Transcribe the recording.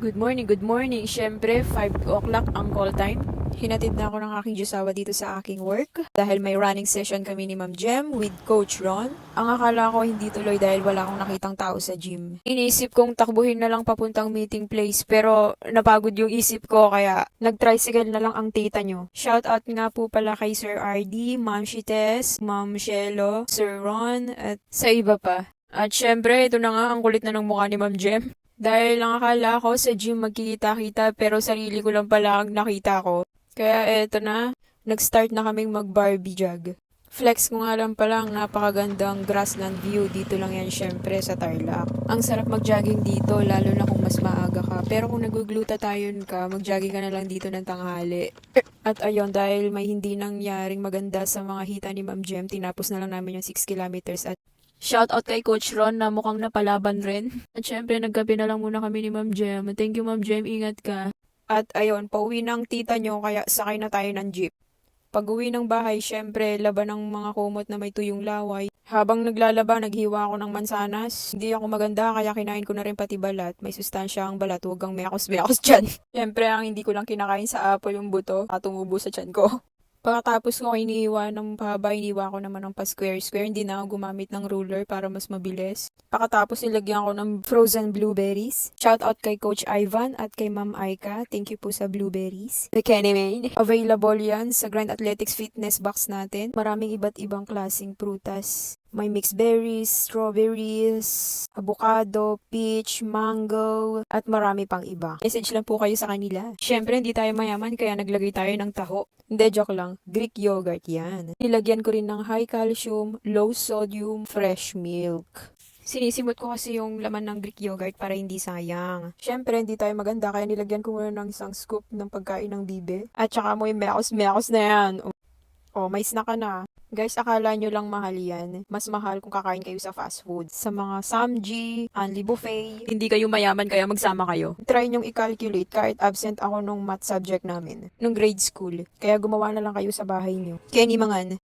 Good morning, good morning. Siyempre, 5 o'clock ang call time. Hinatid na ako ng aking Diyosawa dito sa aking work dahil may running session kami ni Ma'am Jem with Coach Ron. Ang akala ko hindi tuloy dahil wala akong nakitang tao sa gym. Iniisip kong takbuhin na lang papuntang meeting place pero napagod yung isip ko kaya nag-tricycle na lang ang tita nyo. Shout out nga po pala kay Sir RD, Ma'am Shites, Ma'am Shelo, Sir Ron at sa iba pa. At syempre, ito na nga ang kulit na ng mukha ni Ma'am Jem. Dahil ang akala ko sa gym magkikita-kita pero sarili ko lang pala ang nakita ko. Kaya eto na, nag-start na kaming mag-Barbie jog. Flex ko nga lang pala ang napakagandang grassland view. Dito lang yan syempre sa Tarlac. Ang sarap mag-jogging dito lalo na kung mas maaga ka. Pero kung nag-glutathione ka, mag-jogging ka na lang dito ng tanghali. At ayun, dahil may hindi nangyaring maganda sa mga hita ni Ma'am Jem, tinapos na lang namin yung 6 kilometers at shoutout kay Coach Ron na mukhang napalaban rin. At syempre, nagkape na lang muna kami ni Ma'am Jem. Thank you, Ma'am Jem. Ingat ka. At ayun, pauwi ng tita nyo, kaya sakay na tayo ng jeep. Pag uwi ng bahay, syempre, laban ng mga kumot na may tuyong laway. Habang naglalaba, naghiwa ako ng mansanas. Hindi ako maganda, kaya kinain ko na rin pati balat. May sustansya ang balat, huwag kang mekos-mekos dyan. Syempre, ang hindi ko lang kinakain sa apple yung buto, at tumubo sa tiyan ko. Pagkatapos ko iniiwa ng pahaba, iniiwa ko naman ng pa-square-square. Hindi na ako gumamit ng ruler para mas mabilis. Pagkatapos nilagyan ko ng frozen blueberries. Shout out kay Coach Ivan at kay Ma'am Aika. Thank you po sa blueberries. The Kenneman. Available yan sa Grand Athletics Fitness Box natin. Maraming iba't ibang klaseng prutas. May mixed berries, strawberries, avocado, peach, mango, at marami pang iba. Message lang po kayo sa kanila. Siyempre, hindi tayo mayaman kaya naglagay tayo ng taho. Hindi, joke lang. Greek yogurt yan. Nilagyan ko rin ng high calcium, low sodium, fresh milk. Sinisimot ko kasi yung laman ng Greek yogurt para hindi sayang. Siyempre, hindi tayo maganda kaya nilagyan ko muna ng isang scoop ng pagkain ng bibe. At saka mo yung mekos-mekos na yan. Oh, may snack ka na. Guys, akala nyo lang mahal yan. Mas mahal kung kakain kayo sa fast food. Sa mga Samji, Unli Buffet. Hindi kayo mayaman kaya magsama kayo. Try nyong i-calculate kahit absent ako nung math subject namin. Nung grade school. Kaya gumawa na lang kayo sa bahay nyo. Kenny Mangan.